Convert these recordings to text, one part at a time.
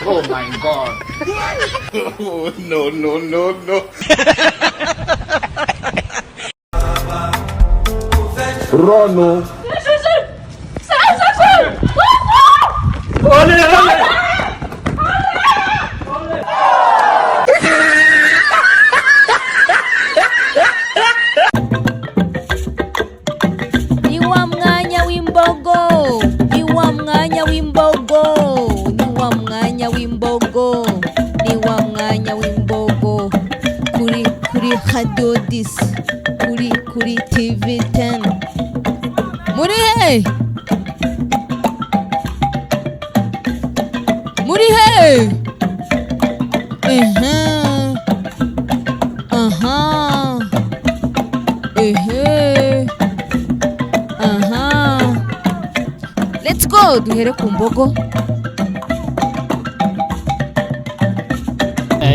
Oh my God. Oh, no. Rono. Niwa mwanya w'imbogo, niwa mwanya w'imbogo, niwa mwanya w'imbogo, niwa mwanya w'imbogo. Kuri Radio 10, kuri TV 10. Muri he? Muri he? Let's go, duhere ku mbogo.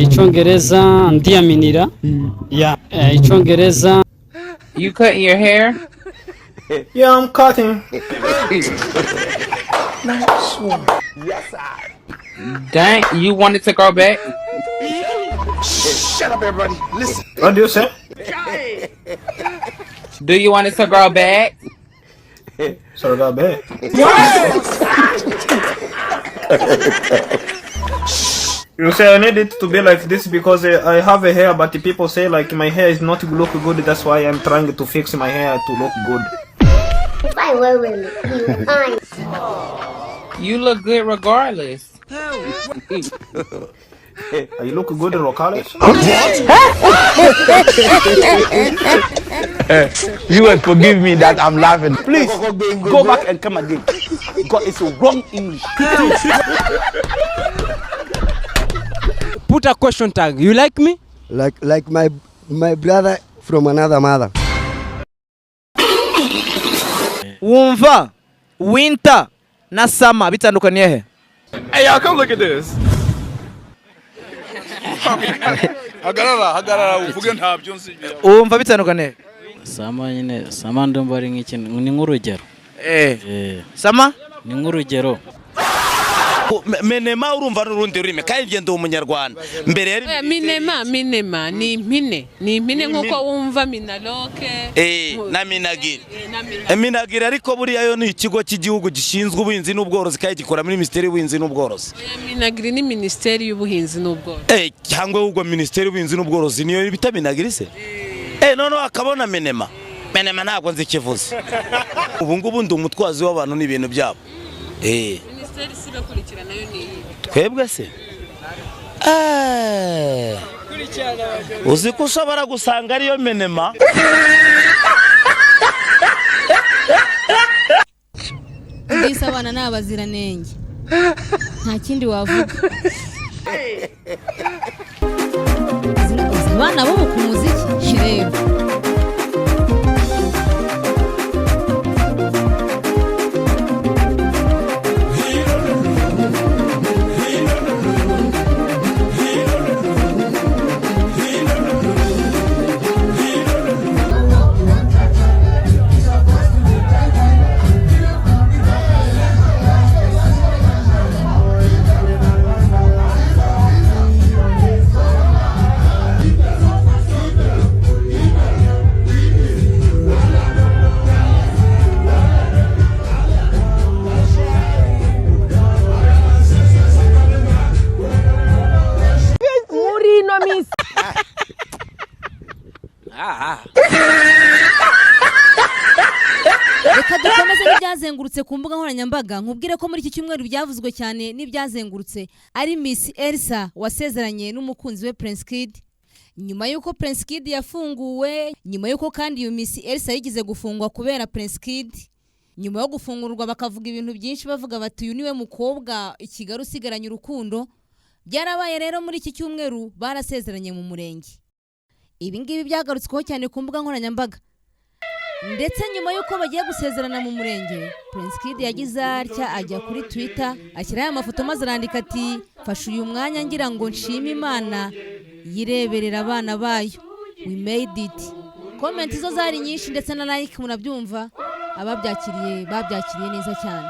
Icyongereza ndiyaminira. Yeah, Icyongereza. You cutting your hair? Yeah, I'm cutting. Nice one. Yes, I. Dang, you wanted to go back? Shut up, everybody. Listen. What do you say? Do you want it to grow back? So got bad. You say I need it to be like this because I have a hair, but the people say like my hair is not look good. That's why I'm trying to fix my hair to look good. Fine, well, fine. You look good regardless. You look good in regardless. You will forgive me that I'm laughing. Please go back and come again. Because it's wrong English. Put a question tag. You like me? Like my brother from another mother. Wumva, winter na summer bitandukaniye he? Hey y'all, come look at this. Hagarara uvuge ntabyo nzi. Wumva bitandukaniye? Sama nyine, sama ndumva ari nk'ikintu ni nk'urugero. Sama? Ni nk'urugero. Minema urumva n'urundi rurimi kandi ngende umunyarwanda mbere yari minema ni impine nkuko wumva minaloke na minagiri minagiri ariko buriya yo ni ikigo cy'igihugu gishinzwe ubuhinzi n'ubworozi kandi gikora muri Minisiteri y'Ubuhinzi n'Ubworozi. Minagiri ni Minisiteri y'Ubuhinzi n'Ubworozi. Cyangwa ubwo Minisiteri y'Ubuhinzi n'Ubworozi niyo bita minagiri se? None akabona minema ntabwo nzi kivuze. Ubu ngubu ndi umutwazi w'abantu n'ibintu byabo. Twebwe se uzi ko ushobora gusanga ariyo minema. Ndisa abana n'abaziranenge nta kindi wavuga. Abana bo ku muziki rero Reka dukomeze n'ibyazengurutse ku mbuga nkoranyambaga nkubwire ko muri iki cyumweru byavuzwe cyane n'ibyazengurutse ari Miss Elsa wasezeranye n'umukunzi we Prince Kid. Nyuma yuko Prince Kid yafunguwe, nyuma yuko kandi iyo Miss Elsa yigize gufungwa kubera Prince Kid, nyuma yo gufungurwa bakavuga ibintu byinshi bavuga bati uyu niwe mukobwa ikigaru usigaranye urukundo. Byarabaye rero muri iki cyumweru barasezeranye mu murenge. Ibi ngibi byagarutsweho cyane ku mbuga nkoranyambaga. Ndetse nyuma yuko bagiye gusezerana mu murenge, Prince Kid yagize atya ajya kuri Twitter ashyiraho amafoto maze arandika ati fasha uyu mwanya ngira ngo nshime Imana yireberera abana bayo. We made it. comment zo zari nyinshi ndetse na like murabyumva babyakiriye neza cyane.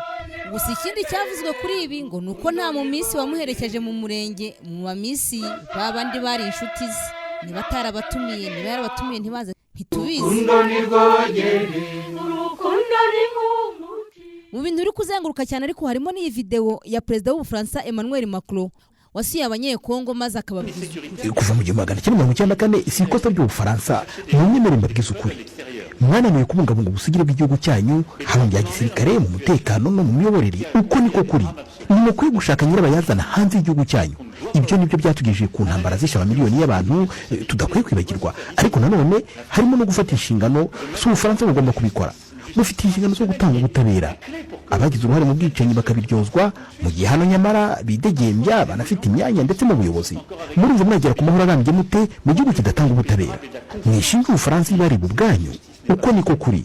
Gusa ikindi cyavuzwe kuri ibi ngo nuko nta mu minsi wamuherekeje mu murenge mu bamisi babandi bari inshuti ze, niba yarabatumiye ntibaze ntitubizi. Mu bintu uri kuzenguruka cyane ariko harimo n'iyi video ya Perezida w'Ubufaransa Emmanuel Macron wasuye abanyekongo maze akababwiza kuva mu 1994 isi ikosa ry'Ubufaransa munyemerere mbabwiza ukuri. Mwananiwe kubungabunga ubusugire bw'igihugu cyanyu haba mu gisirikare, mu mutekano no mu miyoborere. Uko niko kuri. Nimwe kwiye gushaka nyirabayazana hanze y'igihugu cyanyu. Ibyo nibyo byatugejeje ku ntambara zisha miliyoni y'abantu tudakwiye kwibagirwa. Ariko nanone harimo no gufata inshingano z'Ubufaransa bugomba kubikora. Mufite inshingano zo gutanga ubutabera. Abagize uruhare mu bwicanyi bakabiryozwa mu gihe hano nyamara bidegembya banafite imyanya ndetse mu buyobozi. Murumva mwagera ku mahoro arambye mute mu gihugu kidatanga ubutabera. Mwishinga Ubufaransa ibari bubwanyu. Uko niko kuri.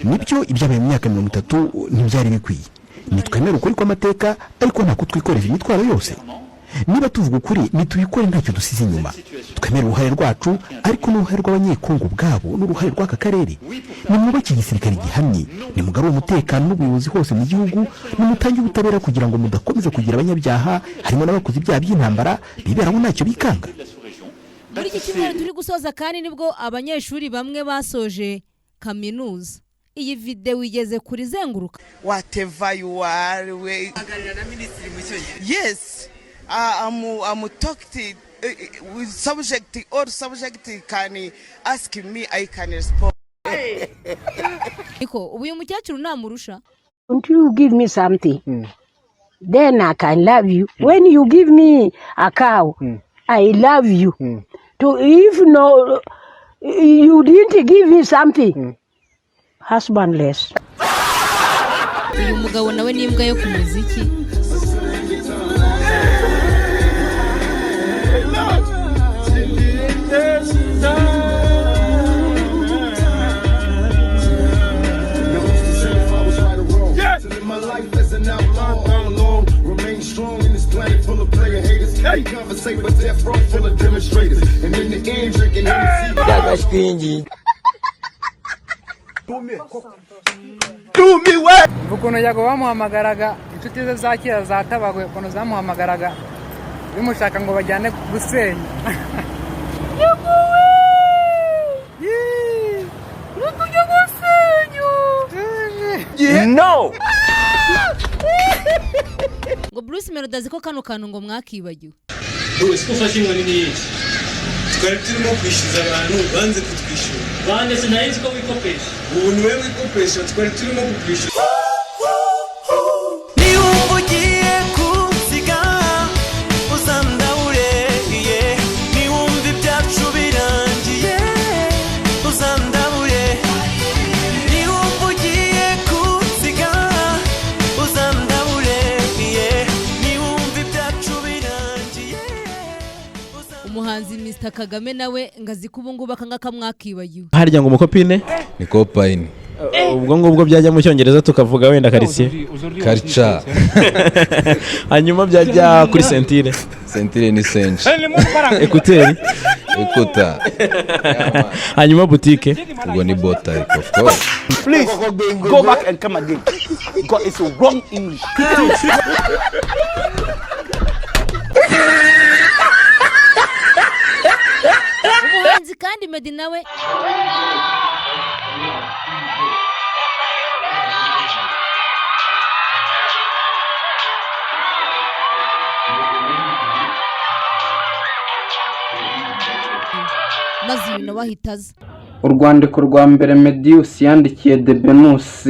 Nibyo ibyabaye mu myaka 30 ntibyari bikwiye. Nitwemera ukuri kw'amateka ariko nta kutwikoreza imitwaro yose. Niba tuvuga ukuri nitubikore ntacyo dusize inyuma. Twemera uruhare rwacu ariko n'uruhare rw'abanyekongo bwabo n'uruhare rw'aka karere. Nimwubake igisirikare gihamye, nimugarure umutekano n'ubuyobozi hose mu gihugu, nimutange ubutabera kugira ngo mudakomeza kugira abanyabyaha harimo n'abakoze ibyaha by'intambara biberaho ntacyo bikanga. Muri iki cyumweru turi gusoza kandi nibwo abanyeshuri bamwe basoje kaminuza. Iyi video igeze kuri zenguruka. Whatever you are, yes, I'm talking with subject or subject can ask me, I can respond. Niko ubu uyu mukecuru namurusha. Don't you give me something, then I can love you. When you give me a cow, I love you. If no, you didn't give me something, husbandless. Uyu mugabo nawe ni imbwa yo ku muziki. ukuntu yago bamuhamagaraga inshuti ze za kera zatabagwe ukuntu zamuhamagaraga bimushaka ngo bajyane gusenya. No. Ngo Bruce Melody aziko kano kantu ngo mwakibagiwe. Bruce ko fashe ngo ni iki? Twari turimo kwishyuza abantu banze kutwishyura. Bande sinayinzi ko wikopesha. Ubu niwe wikopesha twari turimo kukwishyura. Ni umbugiye kunsiga uzandabureye ni wumva ibyacu birangiye uzandabureye ni umbugiye kunsiga uzandabureye ni wumva ibyacu birangiye. Umuhanzi Mr Kagame nawe ngazi kubunguba kangaka mwakibagiwe. Harya ngo umukopine ni copine. Ubwo ngubwo byajya mu cyongereza tukavuga wenda quartier culture. Hanyuma byajya kuri sentire. Sentire ni sench. Ekuteri. Ekuta. Hanyuma boutique. Ubwo ni bota of course. Please go back and come again because it's wrong English. Umuhanzi kandi Meddy nawe maze ibintu bahitaza. Urwandiko rwa mbere Medius yandikiye Debenus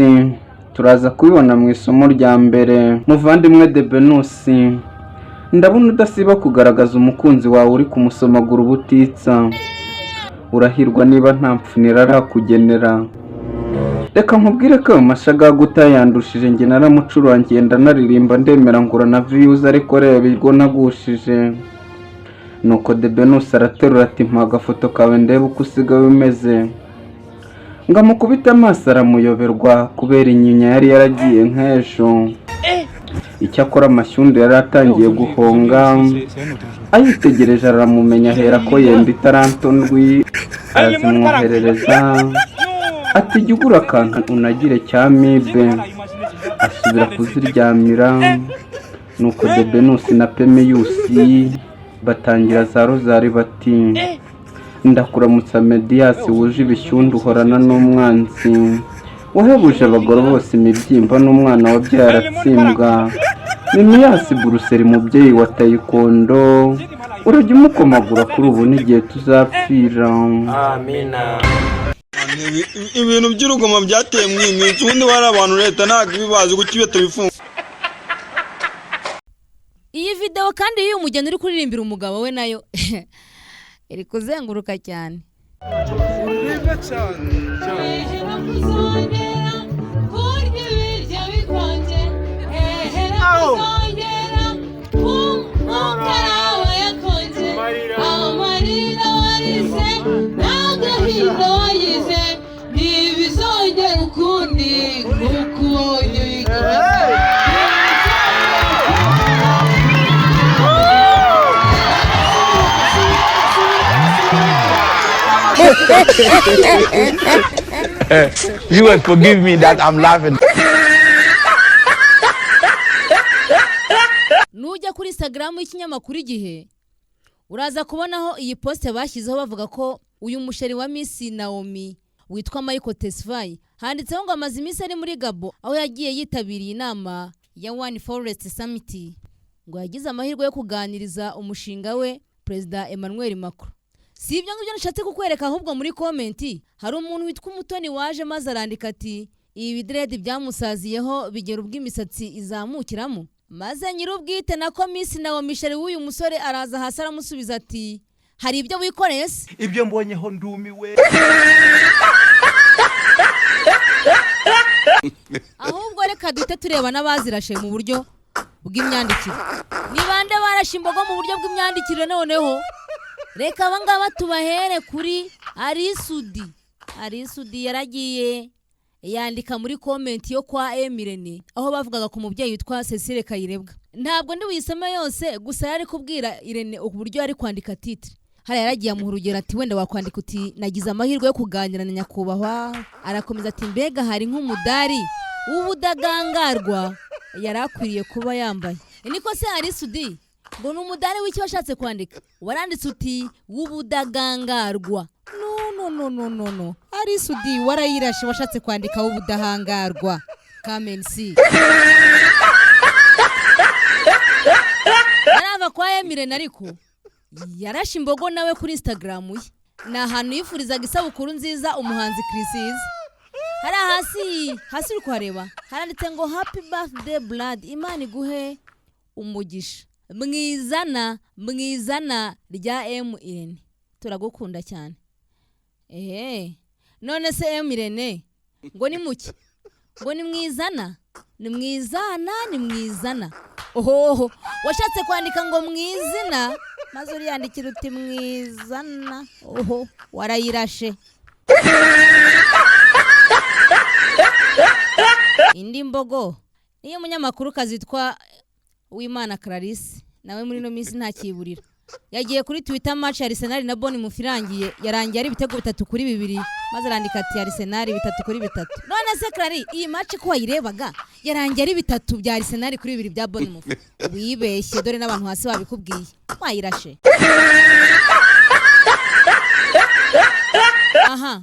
turaza kubibona mu isomo rya mbere. Muvandimwe Debenus, ndabona udasiba kugaragaza umukunzi wawe uri kumusomagura ubutitsa. Urahirwa niba nta mpfunira arakugenera. Reka nkubwire ko amashaga gutayandushije nge naramucurura ngenda naririmba ndemera ngura na views ariko reba irwo nagushije. Nuko Debenus araterura ati mpa agafoto kawe ndebe uko usigaye umeze. Ngamukubita amaso aramuyoberwa kubera inyinya yari yaragiye nk'ejo. icyakora amashyundo yari atangiye guhonga ayitegereje aramumenya ahera ko yenda itaranto ndwi arazimwoherereza ati jya ugura akantu unagire cya mibe asubira kuziryamira nuko Debenusi na Pemeyusi batangira za rozari bati ndakuramutsa Mediyasi wuje ibishyundu uhorana n'umwanzi wahebuje abagore bose imibyimba n'umwana wabyaye aratsimbwa Mimiyasi Buruseli mubyeyi wa Tayikondo urajya umukomagura kuri ubu n'igihe tuzapfira. Amina. Ibintu by'urugomo byateye mw'iminsi ubundi bari abantu leta ntabwo ibibazi gukibeta bifunga. Iyi video kandi y'uyu mugeni uri kuririmbira umugabo we nayo iri kuzenguruka cyane. You will forgive me that I'm laughing. Nujya kuri Instagram y'ikinyamakuru Igihe uraza kubonaho iyi post bashyizeho bavuga ko uyu musheri wa Miss Naomi witwa Michael Tesfaye handitseho ngo amaze iminsi ari muri Gabo aho yagiye yitabiriye inama ya One Forest Summit ngo yagize amahirwe yo kuganiriza umushinga we President Emmanuel Macron. Si ibyo ngibyo nishatse kukwereka ahubwo muri comment hari umuntu witwa Umutoni waje maze arandika ati ibi dread byamusaziyeho bigera ubw'imisatsi izamukiramo maze nyirubwite nako Miss Naomi sheri w'uyu musore araza hasi aramusubiza ati hari ibyo wikoreye se ibyo mbonyeho ndumiwe. Ahubwo reka duhite tureba n'abazirashe mu buryo bw'imyandikire. Ni bande barashe imbogo mu buryo bw'imyandikire noneho? Reka abangaba tubahere kuri Arisudi yaragiye yandika muri comment yo kwa Emirene aho bavugaga ku mubyeyi witwa Cecile Kayirebwa. Ntabwo ndi wisome yose gusa yari kubwira Irene uburyo ari kwandika titre. Hari yaragiye mu rugero ati wenda wakwandika uti nagize amahirwe yo kuganira na nyakubahwa. Arakomeza ati mbega hari nk'umudari w'ubudagangarwa yarakwiriye kuba yambaye. Niko se Arisudi ngo n'umudari w'icyo washatse kwandika waranditse uti w'ubudagangarwa. No Arisudi warayirashe washatse kwandika w'ubudahangarwa. Kamensi arava kwa Emirene ariko yarashe imbogo nawe kuri Instagram ye. Na ahantu yifurizaga isabukuru nziza umuhanzi Chrisiz. Hari hasi uri kuhareba haranditse ngo happy birthday blood Imana iguhe umugisha mwizana rya Emirene turagukunda cyane. None se Emirene ngo ni muki ngo ni mwizana oho washatse kwandika ngo mwizina maze uriyandikira uti mwizana oho warayirashe. Indi mbogo niyo munyamakuru kazitwa Uwimana Clarisse nawe muri no minsi ntakiburira yagiye kuri Twitter match Arsenal na Bonn mufirangiye yarangiye ari ibitego 3-2 maze arandika ati Arsenal 3-3. None se Clary iyi match ko wayirebaga yarangiye ari 3 bya Arsenal kuri 2 bya Bonn mufi wibeshye dore n'abantu hasi babikubwiye wayirashe. Aha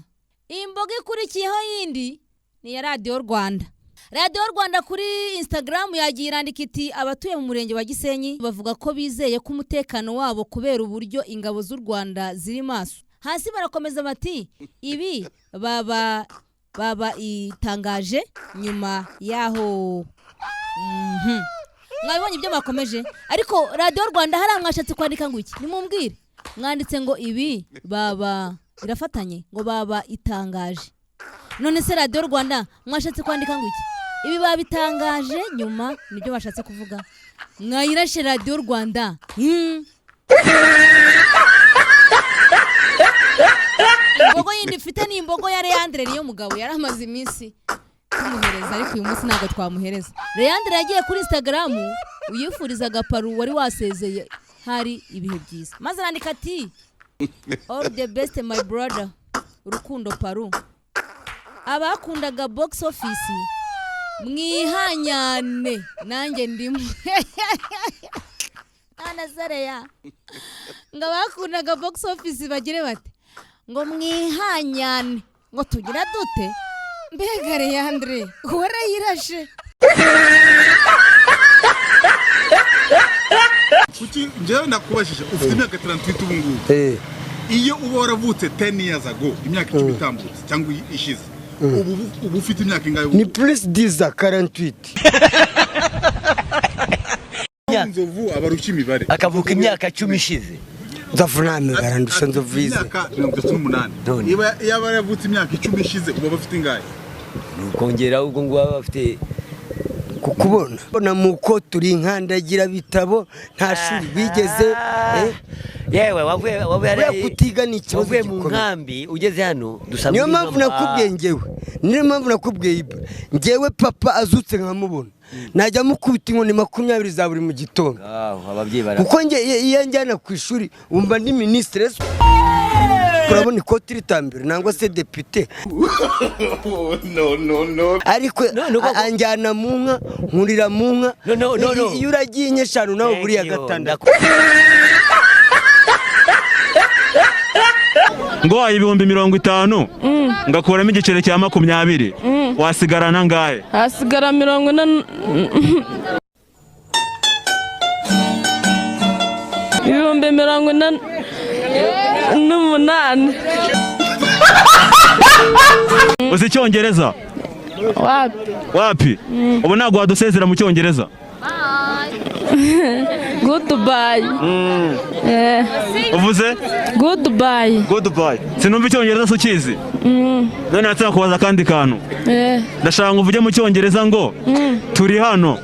imboga ikurikiyeho yindi ni ya Radio Rwanda. Radio Rwanda kuri Instagram yagiye irandika iti abatuye mu murenge wa Gisenyi bavuga ko bizeye ko umutekano wabo kubera uburyo ingabo z'u Rwanda ziri maso. Hasi barakomeza bati ibi baba itangaje nyuma yaho. Mwabibonye ibyo bakomeje ariko Radio Rwanda hari amwashatse kwandika ngo iki nimumbwire mwanditse ngo ibi baba irafatanye ngo baba itangaje. None se Radio Rwanda mwashatse kwandika ngo iki ibi babitangaje nyuma nibyo bashatse kuvuga mwayirashe Radio Rwanda. Imbogo yindi mfite ni imbogo ya Leandre niyo mugabo yaramaze iminsi tumuhereza ariko uyu munsi ntabwo twamuhereza. Leandre yagiye kuri Instagram uyifuriza agaparu wari wasezeye hari ibihe byiza. Maze arandika ati all the best my brother. Urukundo paru. Abakundaga box office mwihanyane nanjye ndimo. Anazareya. Ngo bakundaga box office bagire bate ngo mwihanyane ngo tugira dute mbega Leandre warayirashe. Kuki njyewe ndakubashije ufite imyaka 38 ubu ngubu. Iyo uba waravutse 10 years ago imyaka 10 itambutse cyangwa ishize ubu ufite imyaka ingahe? Ni plus 10 48. Nzovu abarusha imibare akavuka imyaka 10 ishize. Ndavuname barandusha nzovize. Imyaka 38. Iba yaba yaravutse imyaka 10 ishize uba bafite ingahe? Nukongera ubwo ngo baba bafite kukubona bona muko turi nkandagira bitabo nta shuri bigeze yewe wavuye kutiga ni ikibazo wavuye mu nkambi ugeze hano dusaba. Niyo mpamvu nakubwiye ngewe papa azutse nkamubona najya mukubita inkoni 20 za buri mu gitondo. Kuko iyo njyana ku ishuri umva ndi ministre urabona ikoti ritambere nangwa se depute. No. Ariko anjyana mu nka nkurira mu nka. Iyo uragiye inyeshanu nawe buri ya gatandatu. Ngo ayi 50 ngakuramo igicere cya 20 wasigarana ngahe? Hasigara 40 n'umunani. Uzi Icyongereza? Wapi? Ubu ntabwo wadusezera mu Cyongereza? Goodbye. Uvuze? Goodbye. Sinumva Icyongereza sukizi. None nataka kubaza kandi kantu. Ndashaka ngo uvuge mu Cyongereza ngo turi hano.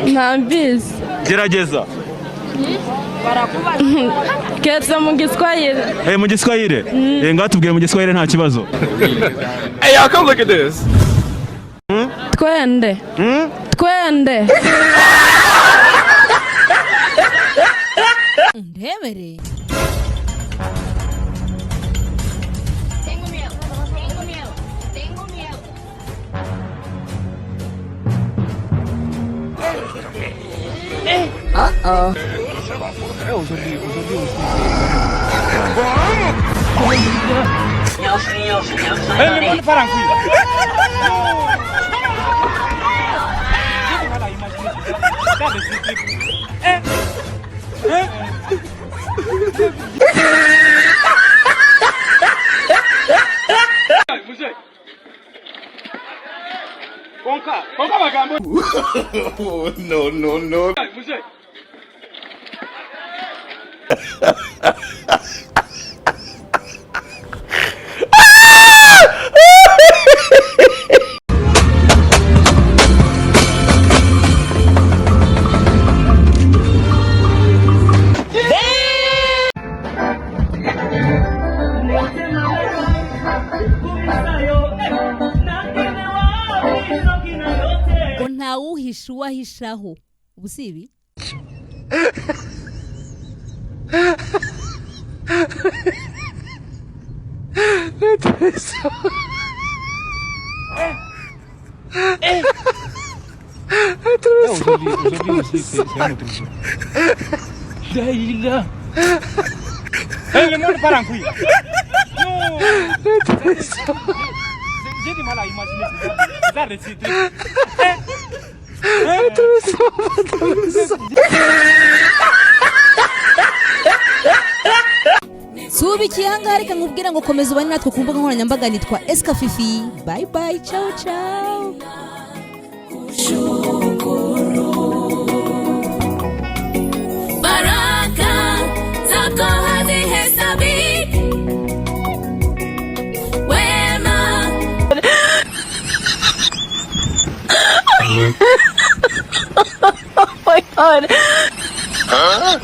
Ntambizi. Gerageza. Keza mu Giswahili. Mu Giswahili? Ngatubwire mu Giswahili nta kibazo. Hey, y'all come look at this. Twende. Twende. Ndebere. Uh-oh. No. Ntawuhisha uwahishaho ubusibi. Subikiye hanga reka nkubwira ngo komeza ubane natwe ku mbuga nkoranyambaga nitwa Eskafifi. Bye bye, ciao ciao. Baraka zako hazihesabiki. Wema. Oh my God. Huh?